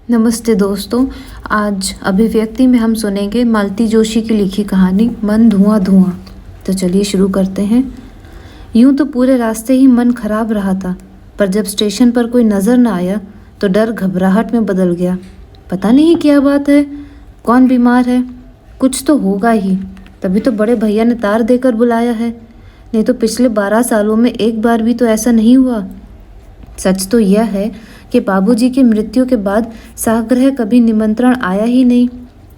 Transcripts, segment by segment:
नमस्ते दोस्तों। आज अभिव्यक्ति में हम सुनेंगे मालती जोशी की लिखी कहानी मन धुआं धुआं। तो चलिए शुरू करते हैं। यूं तो पूरे रास्ते ही मन खराब रहा था, पर जब स्टेशन पर कोई नज़र न आया तो डर घबराहट में बदल गया। पता नहीं क्या बात है, कौन बीमार है, कुछ तो होगा ही, तभी तो बड़े भैया ने तार देकर बुलाया है। नहीं तो पिछले 12 सालों में एक बार भी तो ऐसा नहीं हुआ। सच तो यह है कि बाबूजी की मृत्यु के बाद सागृह कभी निमंत्रण आया ही नहीं।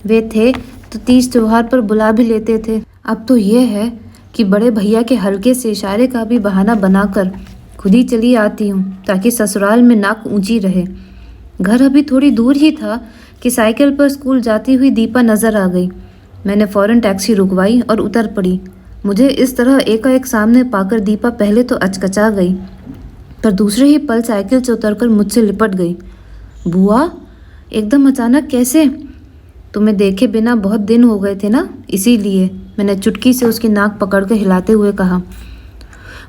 वे थे तो तीज त्योहार पर बुला भी लेते थे। अब तो यह है कि बड़े भैया के हल्के से इशारे का भी बहाना बनाकर खुद ही चली आती हूँ, ताकि ससुराल में नाक ऊंची रहे। घर अभी थोड़ी दूर ही था कि साइकिल पर स्कूल जाती हुई दीपा नजर आ गई। मैंने फौरन टैक्सी रुकवाई और उतर पड़ी। मुझे इस तरह एकाएक सामने पाकर दीपा पहले तो अचकचा गई, पर दूसरे ही पल साइकिल से उतरकर मुझसे लिपट गई। बुआ, एकदम अचानक कैसे? तुम्हें देखे बिना बहुत दिन हो गए थे ना, इसीलिए, मैंने चुटकी से उसकी नाक पकड़कर हिलाते हुए कहा।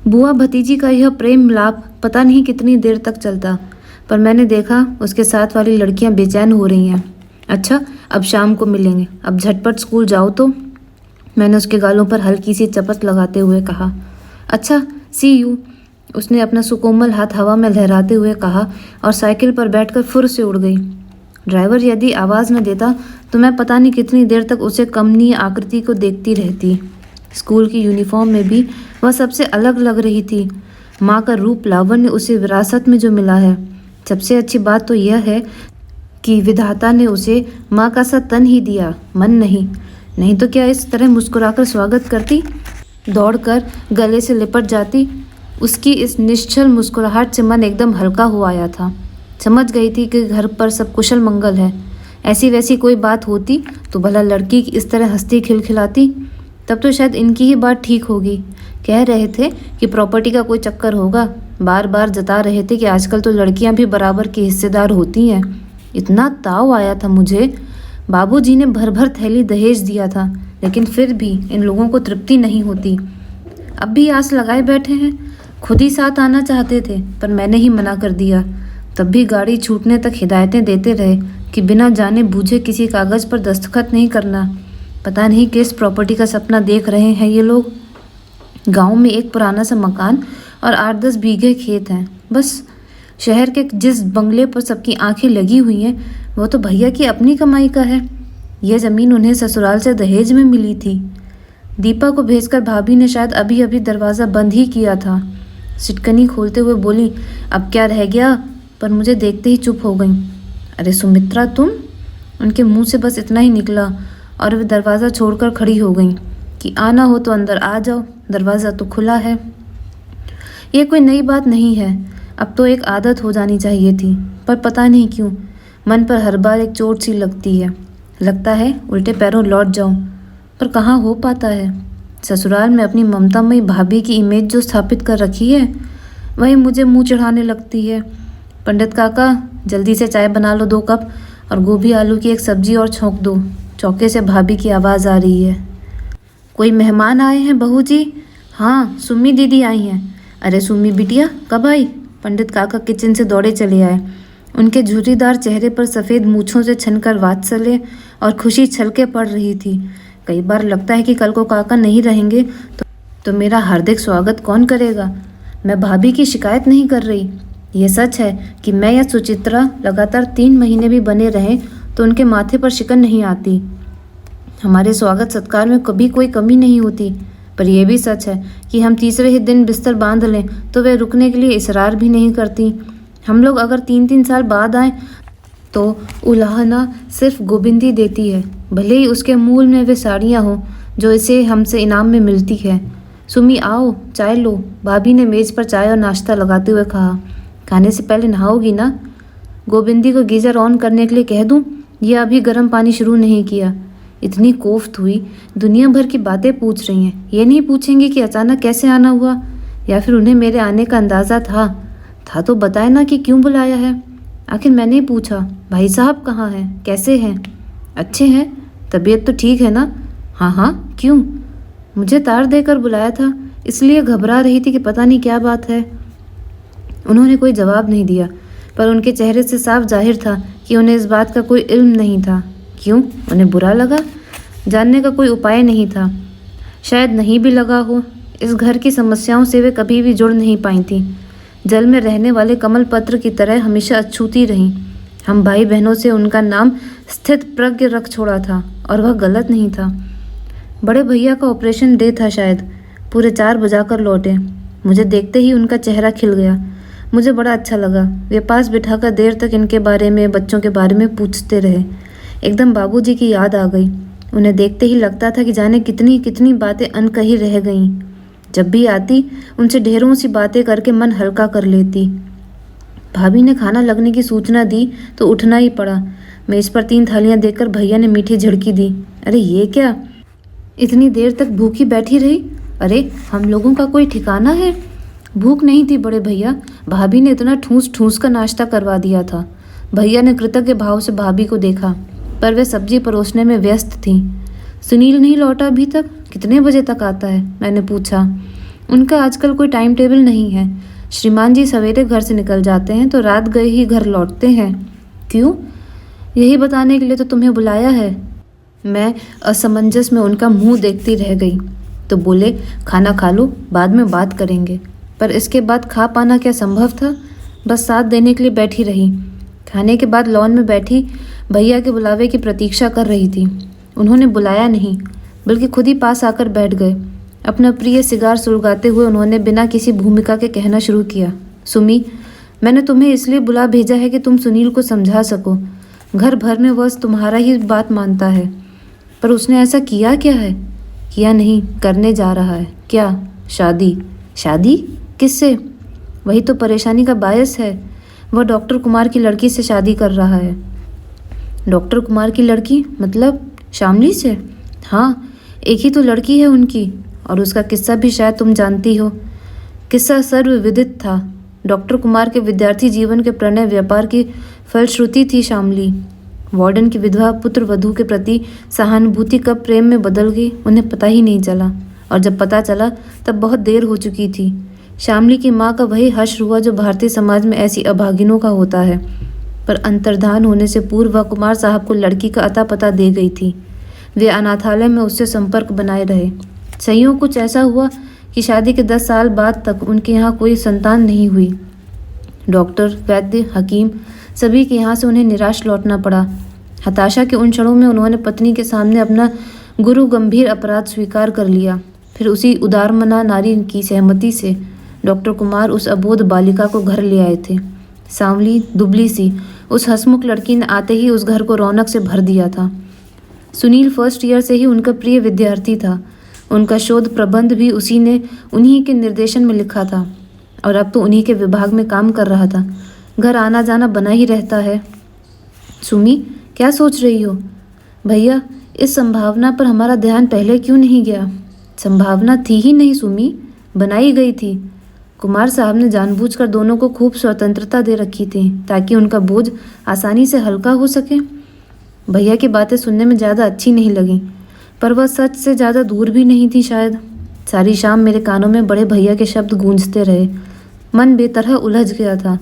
बुआ, भतीजी का यह प्रेम मिलाप पता नहीं कितनी देर तक चलता, पर मैंने देखा उसके साथ वाली लड़कियां बेचैन हो रही हैं। अच्छा, अब शाम को मिलेंगे, अब झटपट स्कूल जाओ तो, मैंने उसके गालों पर हल्की सी चपत लगाते हुए कहा। अच्छा, सी यू, उसने अपना सुकोमल हाथ हवा में लहराते हुए कहा और साइकिल पर बैठकर फुर से उड़ गई। ड्राइवर यदि आवाज़ न देता तो मैं पता नहीं कितनी देर तक उसे कमनीय आकृति को देखती रहती। स्कूल की यूनिफॉर्म में भी वह सबसे अलग लग रही थी। माँ का रूप लावण्य उसे विरासत में जो मिला है। सबसे अच्छी बात तो यह है कि विधाता ने उसे माँ का सा तन ही दिया, मन नहीं तो क्या इस तरह मुस्कुराकर स्वागत करती, दौड़कर गले से लिपट जाती। उसकी इस निश्चल मुस्कुराहट से मन एकदम हल्का हो आया था। समझ गई थी कि घर पर सब कुशल मंगल है। ऐसी वैसी कोई बात होती तो भला लड़की इस तरह हंसती खिलखिलाती, तब तो शायद इनकी ही बात ठीक होगी। कह रहे थे कि प्रॉपर्टी का कोई चक्कर होगा, बार बार जता रहे थे कि आजकल तो लड़कियां भी बराबर की हिस्सेदार होती हैं। इतना ताव आया था मुझे। बाबूजी ने भर भर थैली दहेज दिया था, लेकिन फिर भी इन लोगों को तृप्ति नहीं होती। अब भी आस लगाए बैठे हैं। खुद ही साथ आना चाहते थे, पर मैंने ही मना कर दिया। तब भी गाड़ी छूटने तक हिदायतें देते रहे कि बिना जाने बूझे किसी कागज़ पर दस्तखत नहीं करना। पता नहीं किस प्रॉपर्टी का सपना देख रहे हैं ये लोग। गांव में एक पुराना सा मकान और 8-10 बीघे खेत हैं, बस। शहर के जिस बंगले पर सबकी आंखें लगी हुई हैं वो तो भैया की अपनी कमाई का है। यह ज़मीन उन्हें ससुराल से दहेज में मिली थी। दीपा को भेजकर भाभी ने शायद अभी अभी दरवाज़ा बंद ही किया था। सिटकनी खोलते हुए बोली, अब क्या रह गया, पर मुझे देखते ही चुप हो गई। अरे सुमित्रा, तुम? उनके मुंह से बस इतना ही निकला और वे दरवाज़ा छोड़कर खड़ी हो गई कि आना हो तो अंदर आ जाओ, दरवाज़ा तो खुला है। ये कोई नई बात नहीं है, अब तो एक आदत हो जानी चाहिए थी, पर पता नहीं क्यों मन पर हर बार एक चोट सी लगती है। लगता है उल्टे पैरों लौट जाऊं, पर कहाँ हो पाता है। ससुराल में अपनी ममतामयी भाभी की इमेज जो स्थापित कर रखी है, वही मुझे मुंह चढ़ाने लगती है। पंडित काका, जल्दी से चाय बना लो 2 कप, और गोभी आलू की एक सब्जी और छोंक दो। चौके से भाभी की आवाज़ आ रही है। कोई मेहमान आए हैं बहू जी? हाँ, सुम्मी दीदी आई हैं। अरे सुम्मी बिटिया, कब आई? पंडित काका किचन से दौड़े चले आए। उनके झुर्रीदार चेहरे पर सफ़ेद मूँछों से छनकर वात्सल्य और खुशी छलके पड़ रही थी। कई बार लगता है कि कल को काका नहीं रहेंगे तो मेरा हार्दिक स्वागत कौन करेगा। मैं भाभी की शिकायत नहीं कर रही। यह सच है कि मैं या सुचित्रा लगातार 3 महीने भी बने रहें तो उनके माथे पर शिकन नहीं आती। हमारे स्वागत सत्कार में कभी कोई कमी नहीं होती। पर यह भी सच है कि हम तीसरे ही दिन बिस्तर बांध लें तो वे रुकने के लिए इसरार भी नहीं करती। हम लोग अगर 3-3 साल बाद आएँ तो उलाहना सिर्फ गोबिंदी देती है, भले ही उसके मूल में वे साड़ियाँ हों जो इसे हमसे इनाम में मिलती है। सुमी, आओ चाय लो, भाभी ने मेज़ पर चाय और नाश्ता लगाते हुए कहा। खाने से पहले नहाओगी ना? गोबिंदी को गीज़र ऑन करने के लिए कह दूं? यह अभी गर्म पानी शुरू नहीं किया। इतनी कोफ्त हुई, दुनिया भर की बातें पूछ रही हैं। ये नहीं पूछेंगी कि अचानक कैसे आना हुआ, या फिर उन्हें मेरे आने का अंदाज़ा था तो बताए ना कि क्यों बुलाया है। आखिर मैंने ही पूछा, भाई साहब कहाँ हैं, कैसे हैं? अच्छे हैं, तबीयत तो ठीक है ना? हाँ, क्यों? मुझे तार देकर बुलाया था, इसलिए घबरा रही थी कि पता नहीं क्या बात है। उन्होंने कोई जवाब नहीं दिया, पर उनके चेहरे से साफ जाहिर था कि कि उन्हें इस बात का कोई इल्म नहीं था। क्यों? उन्हें बुरा लगा? जानने का कोई उपाय नहीं था। शायद नहीं भी लगा हो। इस घर की समस्याओं से वे कभी भी जुड़ नहीं पाई थीं। जल में रहने वाले कमल पत्र की तरह हमेशा अछूती रहीं। हम भाई बहनों से उनका नाम स्थित प्रज्ञ रख छोड़ा था और वह गलत नहीं था। बड़े भैया का ऑपरेशन डे था शायद। पूरे 4 बजाकर लौटे। मुझे देखते ही उनका चेहरा खिल गया। मुझे बड़ा अच्छा लगा। वे पास बिठाकर देर तक इनके बारे में, बच्चों के बारे में पूछते रहे। एकदम बाबूजी की याद आ गई। उन्हें देखते ही लगता था कि जाने कितनी कितनी बातें अनकही रह गईं। जब भी आती उनसे ढेरों सी बातें करके मन हल्का कर लेती। भाभी ने खाना लगने की सूचना दी तो उठना ही पड़ा। मेज पर 3 थालियां देखकर भैया ने मीठी झड़की दी। अरे ये क्या, इतनी देर तक भूखी बैठी रही? अरे हम लोगों का कोई ठिकाना है? भूख नहीं थी बड़े भैया, भाभी ने इतना ठूस ठूस का नाश्ता करवा दिया था। भैया ने कृतज्ञ भाव से भाभी को देखा, पर वे सब्जी परोसने में व्यस्त थीं। सुनील नहीं लौटा अभी तक? कितने बजे तक आता है? मैंने पूछा। उनका आजकल कोई टाइम टेबल नहीं है। श्रीमान जी सवेरे घर से निकल जाते हैं तो रात गए ही घर लौटते हैं। क्यों? यही बताने के लिए तो तुम्हें बुलाया है। मैं असमंजस में उनका मुंह देखती रह गई। तो बोले खाना खा लो, बाद में बात करेंगे। पर इसके बाद खा पाना क्या संभव था? बस साथ देने के लिए बैठी रही। खाने के बाद लॉन में बैठी भैया के बुलावे की प्रतीक्षा कर रही थी। उन्होंने बुलाया नहीं, बल्कि खुद ही पास आकर बैठ गए। अपना प्रिय सिगार सुलगाते हुए उन्होंने बिना किसी भूमिका के कहना शुरू किया। सुमी, मैंने तुम्हें इसलिए बुला भेजा है कि तुम सुनील को समझा सको। घर भर में वह तुम्हारा ही बात मानता है, पर उसने ऐसा किया क्या है? किया नहीं, करने जा रहा है। क्या? शादी। शादी? किससे? वही तो परेशानी का बायस है। वह डॉक्टर कुमार की लड़की से शादी कर रहा है। डॉक्टर कुमार की लड़की? मतलब शामली से? हाँ, एक ही तो लड़की है उनकी। और उसका किस्सा भी शायद तुम जानती हो। किस्सा सर्वविदित था। डॉक्टर कुमार के विद्यार्थी जीवन के प्रणय व्यापार की फलश्रुति थी शामली। वार्डन की विधवा पुत्र वधू के प्रति सहानुभूति कब प्रेम में बदल गई उन्हें पता ही नहीं चला, और जब पता चला तब बहुत देर हो चुकी थी। शामली की माँ का वही हश्र हुआ जो भारतीय समाज में ऐसी अभागिनों का होता है। पर अंतर्धान होने से पूर्व वह कुमार साहब को लड़की का अता पता दे गई थी। वे अनाथालय में उससे संपर्क बनाए रहे। संयोग कुछ ऐसा हुआ कि शादी के 10 साल बाद तक उनके यहाँ कोई संतान नहीं हुई। डॉक्टर, वैद्य, हकीम सभी के यहाँ से उन्हें निराश लौटना पड़ा। हताशा के उन क्षणों में उन्होंने पत्नी के सामने अपना गुरु गंभीर अपराध स्वीकार कर लिया। फिर उसी उदारमना नारी की सहमति से डॉक्टर कुमार उस अबोध बालिका को घर ले आए थे। सांवली, दुबली सी उस हंसमुख लड़की ने आते ही उस घर को रौनक से भर दिया था। सुनील फर्स्ट ईयर से ही उनका प्रिय विद्यार्थी था। उनका शोध प्रबंध भी उसी ने उन्हीं के निर्देशन में लिखा था, और अब तो उन्हीं के विभाग में काम कर रहा था। घर आना जाना बना ही रहता है। सुमी, क्या सोच रही हो? भैया, इस संभावना पर हमारा ध्यान पहले क्यों नहीं गया? संभावना थी ही नहीं सुमी, बनाई गई थी। कुमार साहब ने जानबूझकर दोनों को खूब स्वतंत्रता दे रखी थी ताकि उनका बोझ आसानी से हल्का हो सके। भैया की बातें सुनने में ज़्यादा अच्छी नहीं लगी, पर वह सच से ज़्यादा दूर भी नहीं थी शायद। सारी शाम मेरे कानों में बड़े भैया के शब्द गूंजते रहे। मन बेतरह उलझ गया था।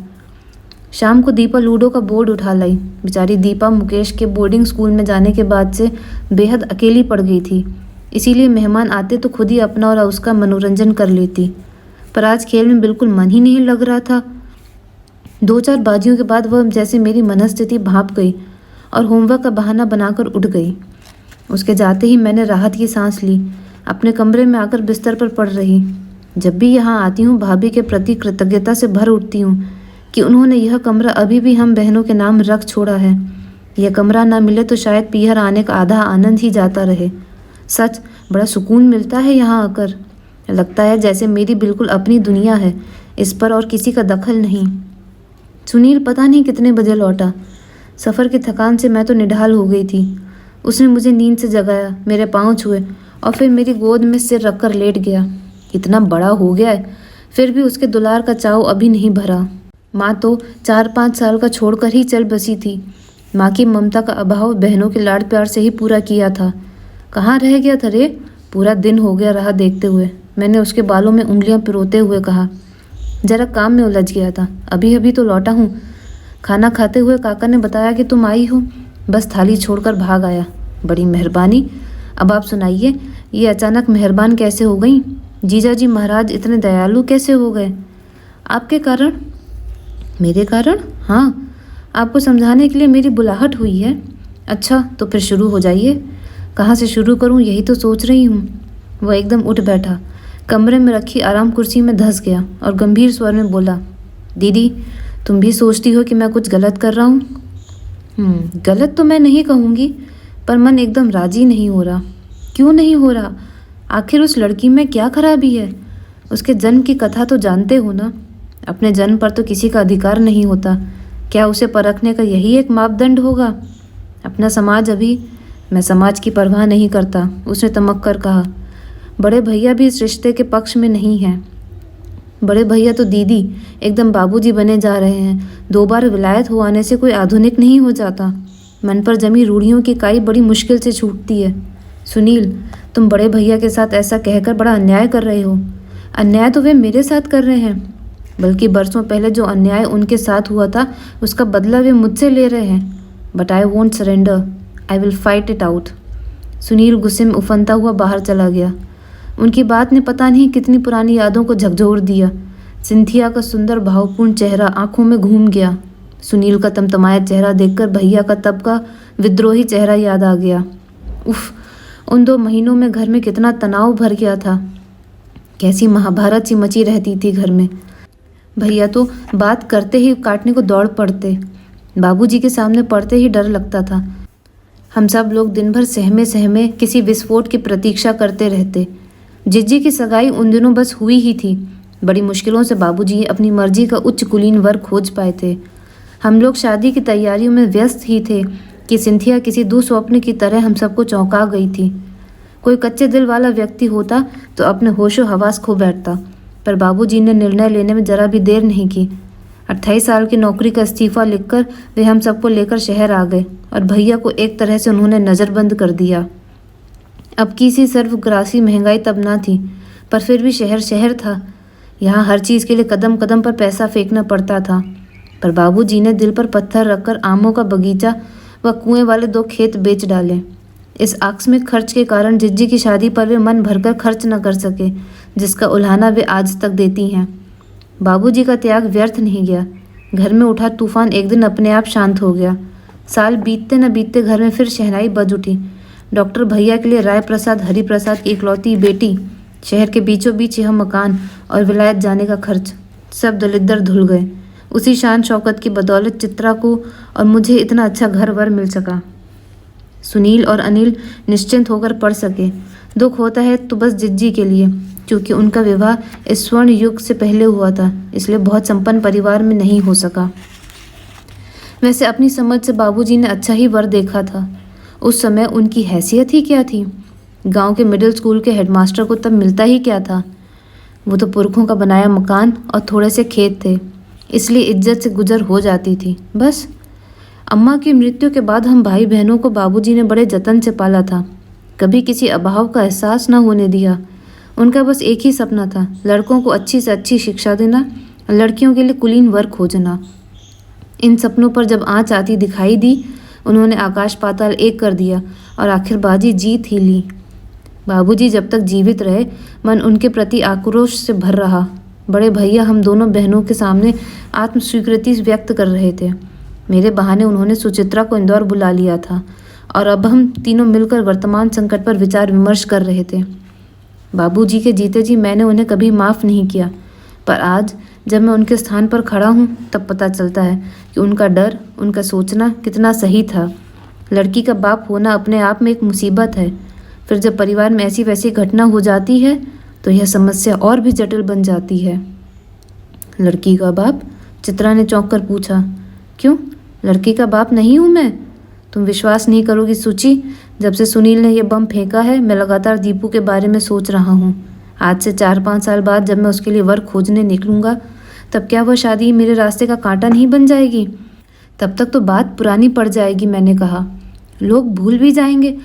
शाम को दीपा लूडो का बोर्ड उठा लाई। बेचारी दीपा मुकेश के बोर्डिंग स्कूल में जाने के बाद से बेहद अकेली पड़ गई थी, इसीलिए मेहमान आते तो खुद ही अपना और उसका मनोरंजन कर लेती। पर आज खेल में बिल्कुल मन ही नहीं लग रहा था। 2-4 बाजियों के बाद वह जैसे मेरी मनस्थिति भाप गई और होमवर्क का बहाना बनाकर उठ गई। उसके जाते ही मैंने राहत की सांस ली। अपने कमरे में आकर बिस्तर पर पड़ रही। जब भी यहाँ आती हूँ भाभी के प्रति कृतज्ञता से भर उठती हूँ कि उन्होंने यह कमरा अभी भी हम बहनों के नाम रख छोड़ा है। यह कमरा ना मिले तो शायद पीहर आने का आधा आनंद ही जाता रहे। सच बड़ा सुकून मिलता है यहाँ आकर। लगता है जैसे मेरी बिल्कुल अपनी दुनिया है, इस पर और किसी का दखल नहीं। सुनील पता नहीं कितने बजे लौटा। सफ़र की थकान से मैं तो निढाल हो गई थी। उसने मुझे नींद से जगाया, मेरे पाँव छुए और फिर मेरी गोद में सिर रखकर लेट गया। इतना बड़ा हो गया है, फिर भी उसके दुलार का चाव अभी नहीं भरा। माँ तो 4-5 साल का छोड़कर ही चल बसी थी। माँ की ममता का अभाव बहनों के लाड प्यार से ही पूरा किया था। कहाँ रह गया था रे? पूरा दिन हो गया रहा देखते हुए। मैंने उसके बालों में उंगलियां पिरोते हुए कहा। जरा काम में उलझ गया था, अभी अभी तो लौटा हूँ। खाना खाते हुए काका ने बताया कि तुम आई हो, बस थाली छोड़कर भाग आया। बड़ी मेहरबानी। अब आप सुनाइए, ये अचानक मेहरबान कैसे हो गई? जीजा जी महाराज इतने दयालु कैसे हो गए? आपके कारण? मेरे कारण? हाँ, आपको समझाने के लिए मेरी बुलाहट हुई है। अच्छा, तो फिर शुरू हो जाइए। कहाँ से शुरू करूँ, यही तो सोच रही हूँ। वह एकदम उठ बैठा, कमरे में रखी आराम कुर्सी में धंस गया और गंभीर स्वर में बोला, दीदी, तुम भी सोचती हो कि मैं कुछ गलत कर रहा हूँ? गलत तो मैं नहीं कहूँगी, पर मन एकदम राजी नहीं हो रहा। क्यों नहीं हो रहा? आखिर उस लड़की में क्या खराबी है? उसके जन्म की कथा तो जानते हो ना। अपने जन्म पर तो किसी का अधिकार नहीं होता। क्या उसे परखने का यही एक मापदंड होगा? अपना समाज अभी। मैं समाज की परवाह नहीं करता, उसने तमक कर कहा। बड़े भैया भी इस रिश्ते के पक्ष में नहीं हैं। बड़े भैया तो दीदी एकदम बाबूजी बने जा रहे हैं। 2 बार विलायत हो आने से कोई आधुनिक नहीं हो जाता। मन पर जमी रूढ़ियों की काई बड़ी मुश्किल से छूटती है। सुनील, तुम बड़े भैया के साथ ऐसा कहकर बड़ा अन्याय कर रहे हो। अन्याय तो वे मेरे साथ कर रहे हैं, बल्कि बरसों पहले जो अन्याय उनके साथ हुआ था उसका बदला वे मुझसे ले रहे हैं। But I won't surrender, I will fight it out. Sunil गुस्से में उफनता हुआ बाहर चला गया। उनकी बात ने पता नहीं कितनी पुरानी यादों को झकझोर दिया। सिंथिया का सुंदर भावपूर्ण चेहरा आंखों में घूम गया। सुनील का तमतमाया चेहरा देखकर भैया का तब का विद्रोही चेहरा याद आ गया। उफ, उन 2 महीनों में घर में कितना तनाव भर गया था। कैसी महाभारत सी मची रहती थी घर में। भैया तो बात करते ही काटने को दौड़ पड़ते। बाबूजी के सामने पड़ते ही डर लगता था। हम सब लोग दिन भर सहमे सहमे किसी विस्फोट की प्रतीक्षा करते रहते। जिज्जी की सगाई उन दिनों बस हुई ही थी। बड़ी मुश्किलों से बाबूजी अपनी मर्जी का उच्च कुलीन वर खोज पाए थे। हम लोग शादी की तैयारियों में व्यस्त ही थे कि सिंथिया किसी दुस्वप्न की तरह हम सबको चौंका गई थी। कोई कच्चे दिल वाला व्यक्ति होता तो अपने होशो हवास खो बैठता, पर बाबूजी ने निर्णय लेने में जरा भी देर नहीं की। 28 साल की नौकरी का इस्तीफा लिखकर वे हम सबको लेकर शहर आ गए और भैया को एक तरह से उन्होंने नज़रबंद कर दिया। अब की सी सर्वग्रासी महंगाई तब ना थी, पर फिर भी शहर शहर था। यहाँ हर चीज़ के लिए कदम कदम पर पैसा फेंकना पड़ता था। पर बाबूजी ने दिल पर पत्थर रखकर आमों का बगीचा व कुएं वाले 2 खेत बेच डाले। इस आकस्मिक खर्च के कारण जिज्जी की शादी पर वे मन भरकर खर्च न कर सके, जिसका उल्हाना वे आज तक देती हैं। बाबूजी का त्याग व्यर्थ नहीं गया। घर में उठा तूफान एक दिन अपने आप शांत हो गया। साल बीतते न बीतते घर में फिर शहनाई बज उठी। डॉक्टर भैया के लिए राय प्रसाद हरि प्रसाद की इकलौती बेटी, शहर के बीचों बीच यह मकान और विलायत जाने का खर्च, सब दलिद्दर धुल गए। उसी शान शौकत की बदौलत चित्रा को और मुझे इतना अच्छा घर वर मिल सका। सुनील और अनिल निश्चिंत होकर पढ़ सके। दुख होता है तो बस जिज्जी के लिए, क्योंकि उनका विवाह इस स्वर्ण युग से पहले हुआ था, इसलिए बहुत संपन्न परिवार में नहीं हो सका। वैसे अपनी समझ से बाबूजी ने अच्छा ही वर देखा था। उस समय उनकी हैसियत ही क्या थी? गांव के मिडिल स्कूल के हेडमास्टर को तब मिलता ही क्या था? वो तो पुरखों का बनाया मकान और थोड़े से खेत थे, इसलिए इज्जत से गुजर हो जाती थी बस। अम्मा की मृत्यु के बाद हम भाई बहनों को बाबूजी ने बड़े जतन से पाला था। कभी किसी अभाव का एहसास न होने दिया। उनका बस एक ही सपना था, लड़कों को अच्छी से अच्छी शिक्षा देना, लड़कियों के लिए कुलीन वर खोजना। इन सपनों पर जब आँच आती दिखाई दी, उन्होंने आकाश पाताल एक कर दिया और आखिर बाजी जीत ही ली। बाबूजी जब तक जीवित रहे, मन उनके प्रति आक्रोश से भर रहा। बड़े भैया हम दोनों बहनों के सामने आत्मस्वीकृति व्यक्त कर रहे थे। मेरे बहाने उन्होंने सुचित्रा को इंदौर बुला लिया था और अब हम तीनों मिलकर वर्तमान संकट पर विचार विमर्श कर रहे थे। बाबूजी के जीते जी मैंने उन्हें कभी माफ़ नहीं किया, पर आज जब मैं उनके स्थान पर खड़ा हूँ तब पता चलता है कि उनका डर, उनका सोचना कितना सही था। लड़की का बाप होना अपने आप में एक मुसीबत है, फिर जब परिवार में ऐसी वैसी घटना हो जाती है तो यह समस्या और भी जटिल बन जाती है। लड़की का बाप? चित्रा ने चौंक कर पूछा। क्यों, लड़की का बाप नहीं हूँ मैं? तुम विश्वास नहीं करोगी सुची, जब से सुनील ने यह बम फेंका है मैं लगातार दीपू के बारे में सोच रहा हूँ। आज से 4-5 साल बाद जब मैं उसके लिए वर खोजने निकलूँगा, तब क्या वह शादी मेरे रास्ते का कांटा नहीं बन जाएगी? तब तक तो बात पुरानी पड़ जाएगी। मैंने कहा लोग भूल भी जाएंगे।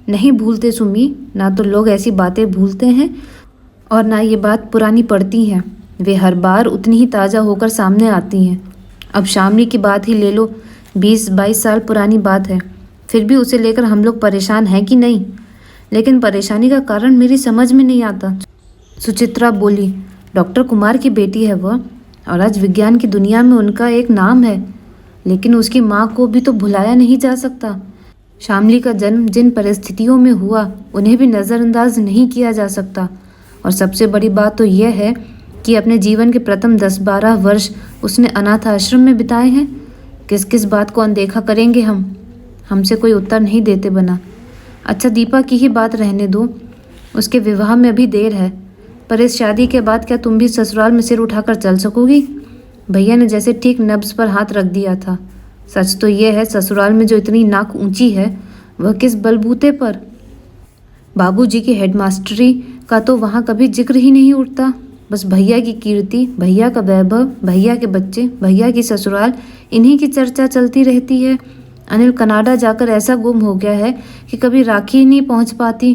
नहीं भूलते सुमी, ना तो लोग ऐसी बातें भूलते हैं और ना ये बात पुरानी पड़ती हैं। वे हर बार उतनी ही ताज़ा होकर सामने आती हैं। अब शामली की बात ही ले लो, 20-22 साल पुरानी बात है, फिर भी उसे लेकर हम लोग परेशान हैं कि नहीं? लेकिन परेशानी का कारण मेरी समझ में नहीं आता। सुचित्रा बोली, डॉक्टर कुमार की बेटी है वह, और आज विज्ञान की दुनिया में उनका एक नाम है, लेकिन उसकी माँ को भी तो भुलाया नहीं जा सकता। शामली का जन्म जिन परिस्थितियों में हुआ उन्हें भी नज़रअंदाज नहीं किया जा सकता। और सबसे बड़ी बात तो यह है कि अपने जीवन के प्रथम 10-12 वर्ष उसने अनाथ आश्रम में बिताए हैं। किस किस बात को अनदेखा करेंगे हम? हमसे कोई उत्तर नहीं देते बना। अच्छा, दीपा की ही बात रहने दो, उसके विवाह में अभी देर है, पर इस शादी के बाद क्या तुम भी ससुराल में सिर उठाकर चल सकोगी? भैया ने जैसे ठीक नब्ज पर हाथ रख दिया था। सच तो यह है, ससुराल में जो इतनी नाक ऊंची है वह किस बलबूते पर? बाबूजी की हेडमास्टरी का तो वहाँ कभी जिक्र ही नहीं उठता। बस भैया की कीर्ति, भैया का वैभव, भैया के बच्चे, भैया की ससुराल, इन्हीं की चर्चा चलती रहती है। अनिल कनाडा जाकर ऐसा गुम हो गया है कि कभी राखी ही नहीं पहुँच पाती,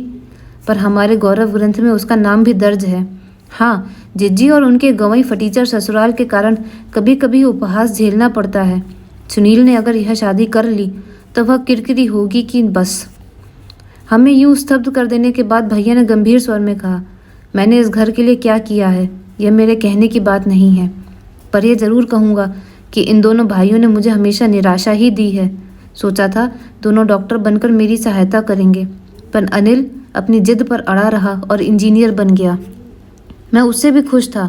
पर हमारे गौरव ग्रंथ में उसका नाम भी दर्ज है। हाँ, जिज्जी और उनके गंवई फटीचर ससुराल के कारण कभी कभी उपहास झेलना पड़ता है। सुनील ने अगर यह शादी कर ली तो वह किरकिरी होगी कि बस। हमें यूं स्तब्ध कर देने के बाद भैया ने गंभीर स्वर में कहा, मैंने इस घर के लिए क्या किया है यह मेरे कहने की बात नहीं है, पर यह ज़रूर कहूँगा कि इन दोनों भाइयों ने मुझे हमेशा निराशा ही दी है। सोचा था दोनों डॉक्टर बनकर मेरी सहायता करेंगे, पर अनिल अपनी जिद पर अड़ा रहा और इंजीनियर बन गया। मैं उससे भी खुश था।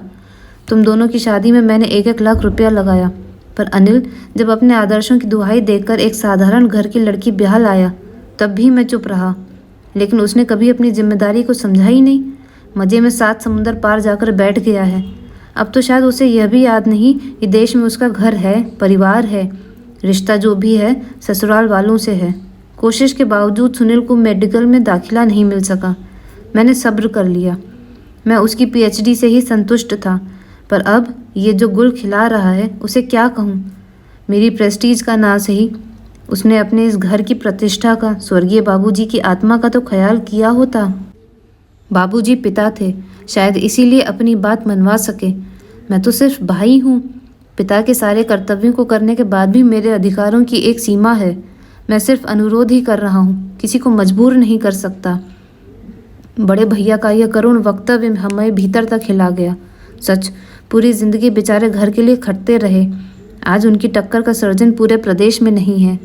तुम दोनों की शादी में मैंने 1-1 लाख रुपया लगाया, पर अनिल जब अपने आदर्शों की दुहाई देकर एक साधारण घर की लड़की ब्याह लाया तब भी मैं चुप रहा। लेकिन उसने कभी अपनी जिम्मेदारी को समझा ही नहीं। मज़े में 7 समुंदर पार जाकर बैठ गया है। अब तो शायद उसे यह भी याद नहीं कि देश में उसका घर है, परिवार है, रिश्ता जो भी है ससुराल वालों से है। कोशिश के बावजूद सुनील को मेडिकल में दाखिला नहीं मिल सका। मैंने सब्र कर लिया। मैं उसकी पीएचडी से ही संतुष्ट था, पर अब ये जो गुल खिला रहा है उसे क्या कहूँ? मेरी प्रेस्टीज का ना सही, उसने अपने इस घर की प्रतिष्ठा का, स्वर्गीय बाबूजी की आत्मा का तो ख्याल किया होता। बाबूजी पिता थे, शायद इसीलिए अपनी बात मनवा सके। मैं तो सिर्फ भाई हूँ। पिता के सारे कर्तव्यों को करने के बाद भी मेरे अधिकारों की एक सीमा है। मैं सिर्फ अनुरोध ही कर रहा हूँ, किसी को मजबूर नहीं कर सकता। बड़े भैया का यह करुण वक्तव्य हमें भीतर तक हिला गया। सच, पूरी जिंदगी बेचारे घर के लिए खटते रहे। आज उनकी टक्कर का सर्जन पूरे प्रदेश में नहीं है।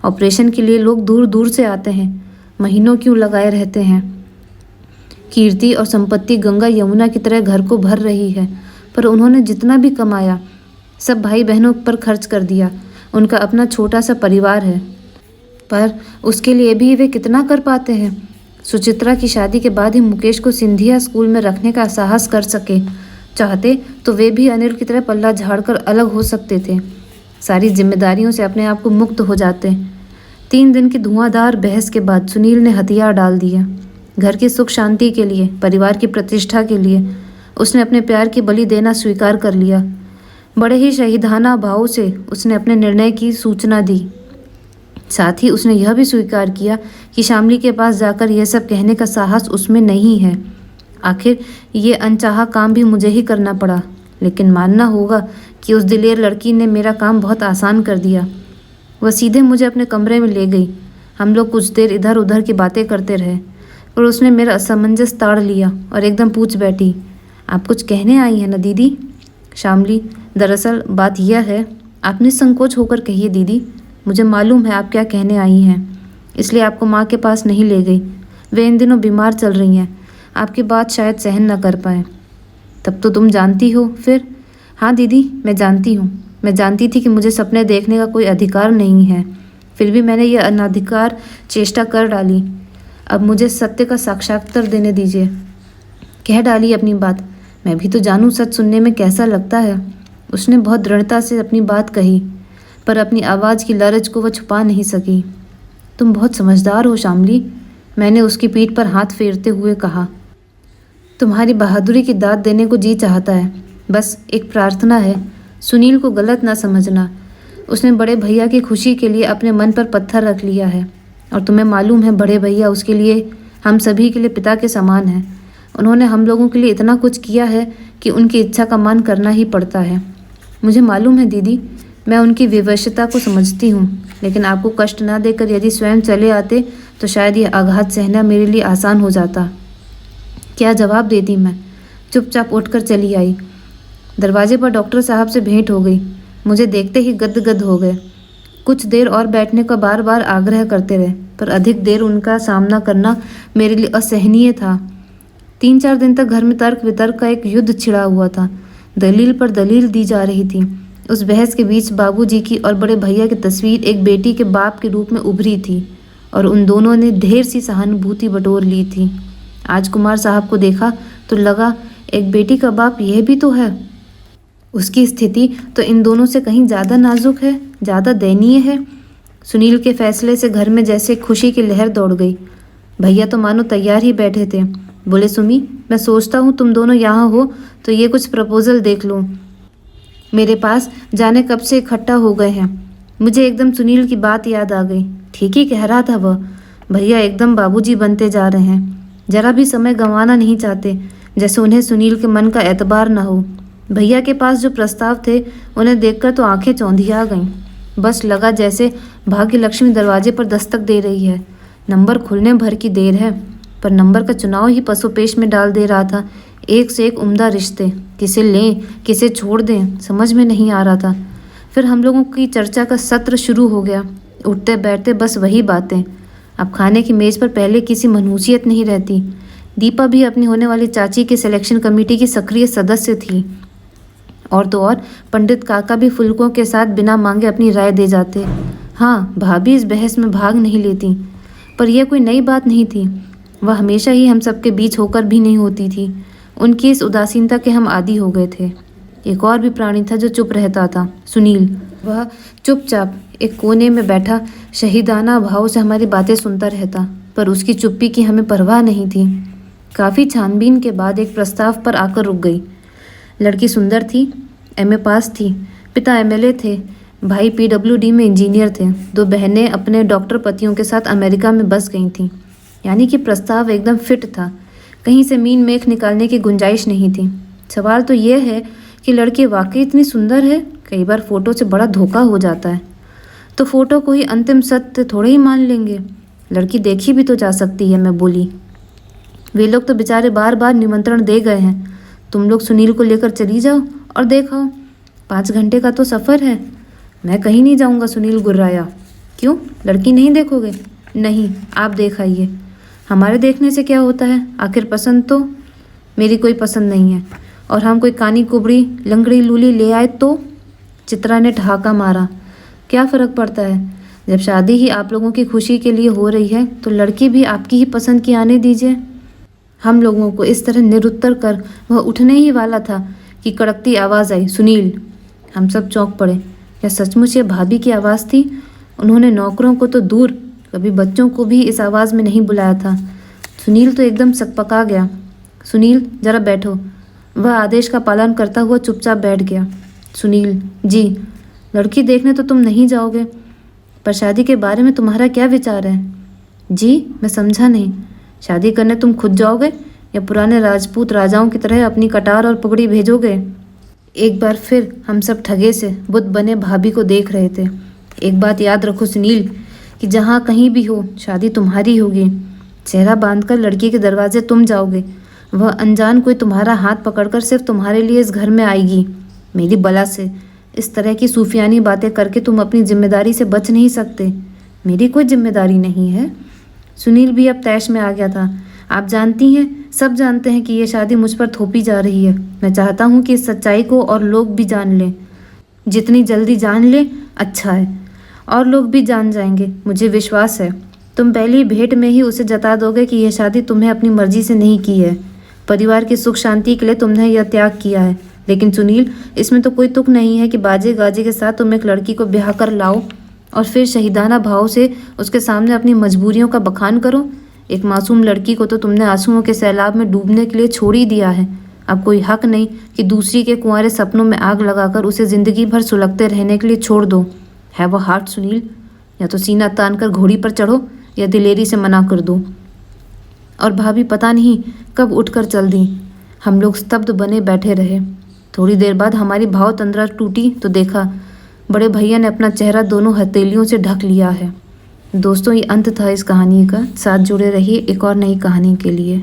ऑपरेशन के लिए लोग दूर दूर से आते हैं, महीनों क्यों लगाए रहते हैं। कीर्ति और संपत्ति गंगा यमुना की तरह घर को भर रही है, पर उन्होंने जितना भी कमाया सब भाई बहनों पर खर्च कर दिया। उनका अपना छोटा सा परिवार है, पर उसके लिए भी वे कितना कर पाते हैं। सुचित्रा की शादी के बाद ही मुकेश को सिंधिया स्कूल में रखने का साहस कर सके। चाहते तो वे भी अनिल की तरह पल्ला झाड़कर अलग हो सकते थे, सारी जिम्मेदारियों से अपने आप को मुक्त हो जाते। 3 दिन की धुआंधार बहस के बाद सुनील ने हथियार डाल दिया। घर की सुख शांति के लिए, परिवार की प्रतिष्ठा के लिए उसने अपने प्यार की बलि देना स्वीकार कर लिया। बड़े ही शहीदाना भाव से उसने अपने निर्णय की सूचना दी। साथ ही उसने यह भी स्वीकार किया कि शामली के पास जाकर यह सब कहने का साहस उसमें नहीं है। आखिर ये अनचाहा काम भी मुझे ही करना पड़ा, लेकिन मानना होगा कि उस दिलेर लड़की ने मेरा काम बहुत आसान कर दिया। वह सीधे मुझे अपने कमरे में ले गई। हम लोग कुछ देर इधर उधर की बातें करते रहे, पर उसने मेरा असमंजस ताड़ लिया और एकदम पूछ बैठी, आप कुछ कहने आई हैं ना दीदी? शामली, दरअसल बात यह है, आप निसंकोच होकर कहिए दीदी। मुझे मालूम है आप क्या कहने आई हैं, इसलिए आपको माँ के पास नहीं ले गई। वे इन दिनों बीमार चल रही हैं, आपकी बात शायद सहन न कर पाए। तब तो तुम जानती हो फिर? हाँ दीदी, मैं जानती हूँ। मैं जानती थी कि मुझे सपने देखने का कोई अधिकार नहीं है, फिर भी मैंने यह अनाधिकार चेष्टा कर डाली। अब मुझे सत्य का साक्षात्कार देने दीजिए। कह डाली अपनी बात। मैं भी तो जानूँ सच सुनने में कैसा लगता है। उसने बहुत दृढ़ता से अपनी बात कही, पर अपनी आवाज़ की लरज को वह छुपा नहीं सकी। तुम बहुत समझदार हो शामली, मैंने उसकी पीठ पर हाथ फेरते हुए कहा। तुम्हारी बहादुरी की दाद देने को जी चाहता है। बस एक प्रार्थना है, सुनील को गलत ना समझना। उसने बड़े भैया की खुशी के लिए अपने मन पर पत्थर रख लिया है, और तुम्हें मालूम है बड़े भैया उसके लिए, हम सभी के लिए पिता के समान हैं। उन्होंने हम लोगों के लिए इतना कुछ किया है कि उनकी इच्छा का मान करना ही पड़ता है। मुझे मालूम है दीदी, मैं उनकी विवशता को समझती हूँ, लेकिन आपको कष्ट ना देकर यदि स्वयं चले आते तो शायद ये आघात सहना मेरे लिए आसान हो जाता। क्या जवाब देती मैं? चुपचाप उठकर चली आई। दरवाजे पर डॉक्टर साहब से भेंट हो गई। मुझे देखते ही गदगद हो गए। कुछ देर और बैठने का बार बार आग्रह करते रहे, पर अधिक देर उनका सामना करना मेरे लिए असहनीय था। 3-4 दिन तक घर में तर्क वितर्क का एक युद्ध छिड़ा हुआ था। दलील पर दलील दी जा रही थी। उस बहस के बीच बाबूजी की और बड़े भैया की तस्वीर एक बेटी के बाप के रूप में उभरी थी और उन दोनों ने ढेर सी सहानुभूति बटोर ली थी। आज कुमार साहब को देखा तो लगा एक बेटी का बाप यह भी तो है। उसकी स्थिति तो इन दोनों से कहीं ज़्यादा नाजुक है, ज़्यादा दयनीय है। सुनील के फैसले से घर में जैसे खुशी की लहर दौड़ गई। भैया तो मानो तैयार ही बैठे थे। बोले, सुमी, मैं सोचता हूँ तुम दोनों यहाँ हो तो ये कुछ प्रपोजल देख लूँ। मेरे पास जाने कब से इकट्ठा हो गए हैं। मुझे एकदम सुनील की बात याद आ गई। ठीक ही कह रहा था वह। भैया एकदम बाबूजी बनते जा रहे हैं। जरा भी समय गंवाना नहीं चाहते, जैसे उन्हें सुनील के मन का एतबार न हो। भैया के पास जो प्रस्ताव थे उन्हें देखकर तो आंखें चौंधिया गईं। बस लगा जैसे भाग्य लक्ष्मी दरवाजे पर दस्तक दे रही है। नंबर खुलने भर की देर है, पर नंबर का चुनाव ही पसोपेश में डाल दे रहा था। एक से एक उम्दा रिश्ते, किसे लें किसे छोड़ दें समझ में नहीं आ रहा था। फिर हम लोगों की चर्चा का सत्र शुरू हो गया। उठते बैठते बस वही बातें। अब खाने की मेज़ पर पहले किसी मनहूसियत नहीं रहती। दीपा भी अपनी होने वाली चाची की सिलेक्शन कमेटी की सक्रिय सदस्य थी। और तो और पंडित काका भी फुलकों के साथ बिना मांगे अपनी राय दे जाते। हाँ, भाभी इस बहस में भाग नहीं लेती, पर यह कोई नई बात नहीं थी। वह हमेशा ही हम सबके बीच होकर भी नहीं होती थी। उनकी इस उदासीनता के हम आदी हो गए थे। एक और भी प्राणी था जो चुप रहता था, सुनील। वह चुपचाप एक कोने में बैठा शहीदाना भाव से हमारी बातें सुनता रहता, पर उसकी चुप्पी की हमें परवाह नहीं थी। काफ़ी छानबीन के बाद एक प्रस्ताव पर आकर रुक गई। लड़की सुंदर थी, एमए पास थी, पिता एमएलए थे, भाई पीडब्ल्यूडी में इंजीनियर थे, 2 बहनें अपने डॉक्टर पतियों के साथ अमेरिका में बस गई थीं। यानी कि प्रस्ताव एकदम फिट था, कहीं से मीन मेख निकालने की गुंजाइश नहीं थी। सवाल तो यह है कि लड़की वाकई इतनी सुंदर है? कई बार फ़ोटो से बड़ा धोखा हो जाता है। तो फ़ोटो को ही अंतिम सत्य थोड़े ही मान लेंगे। लड़की देखी भी तो जा सकती है, मैं बोली। वे लोग तो बेचारे बार बार निमंत्रण दे गए हैं। तुम लोग सुनील को लेकर चली जाओ और देखो, 5 घंटे का तो सफ़र है। मैं कहीं नहीं जाऊंगा, सुनील गुर्राया। क्यों, लड़की नहीं देखोगे? नहीं, आप देख आइए। हमारे देखने से क्या होता है? आखिर पसंद तो मेरी कोई पसंद नहीं है, और हम कोई कानी कुबड़ी लंगड़ी लूली ले आए तो? चित्रा ने ठहाका मारा। क्या फ़र्क पड़ता है? जब शादी ही आप लोगों की खुशी के लिए हो रही है तो लड़की भी आपकी ही पसंद की आने दीजिए। हम लोगों को इस तरह निरुत्तर कर वह उठने ही वाला था कि कड़कती आवाज़ आई, सुनील। हम सब चौंक पड़े। क्या सचमुच ये भाभी की आवाज़ थी? उन्होंने नौकरों को तो दूर, कभी बच्चों को भी इस आवाज़ में नहीं बुलाया था। सुनील तो एकदम सकपका गया। सुनील, ज़रा बैठो। वह आदेश का पालन करता हुआ चुपचाप बैठ गया। सुनील, जी। लड़की देखने तो तुम नहीं जाओगे, पर शादी के बारे में तुम्हारा क्या विचार है? जी, मैं समझा नहीं। शादी करने तुम खुद जाओगे या पुराने राजपूत राजाओं की तरह अपनी कटार और पगड़ी भेजोगे? एक बार फिर हम सब ठगे से बुद्ध बने भाभी को देख रहे थे। एक बात याद रखो सुनील, कि जहाँ कहीं भी हो शादी तुम्हारी होगी। चेहरा बांधकर लड़की के दरवाजे तुम जाओगे। वह अनजान कोई तुम्हारा हाथ पकड़कर सिर्फ तुम्हारे लिए इस घर में आएगी। मेरी बला से इस तरह की सूफियानी बातें करके तुम अपनी जिम्मेदारी से बच नहीं सकते। मेरी कोई जिम्मेदारी नहीं है। सुनील भी अब तैश में आ गया था। आप जानती हैं, सब जानते हैं कि ये शादी मुझ पर थोपी जा रही है। मैं चाहता हूँ कि इस सच्चाई को और लोग भी जान लें। जितनी जल्दी जान लें अच्छा है। और लोग भी जान जाएंगे, मुझे विश्वास है। तुम पहली भेंट में ही उसे जता दोगे कि यह शादी तुम्हें अपनी मर्जी से नहीं की है। परिवार की सुख शांति के लिए तुमने यह त्याग किया है। लेकिन सुनील, इसमें तो कोई तुक नहीं है कि बाजे गाजे के साथ तुम एक लड़की को ब्याह कर लाओ और फिर शहीदाना भाव से उसके सामने अपनी मजबूरियों का बखान करो। एक मासूम लड़की को तो तुमने आंसुओं के सैलाब में डूबने के लिए छोड़ ही दिया है। अब कोई हक नहीं कि दूसरी के कुंवारे सपनों में आग लगाकर उसे ज़िंदगी भर सुलगते रहने के लिए छोड़ दो। है वो हार्ट सुनील? या तो सीना तान कर घोड़ी पर चढ़ो या दिलेरी से मना कर दो। और भाभी पता नहीं कब उठकर चल दी। हम लोग स्तब्ध बने बैठे रहे। थोड़ी देर बाद हमारी भाव तंद्रा टूटी तो देखा बड़े भैया ने अपना चेहरा दोनों हथेलियों से ढक लिया है। दोस्तों, ये अंत था इस कहानी का। साथ जुड़े रहिए एक और नई कहानी के लिए।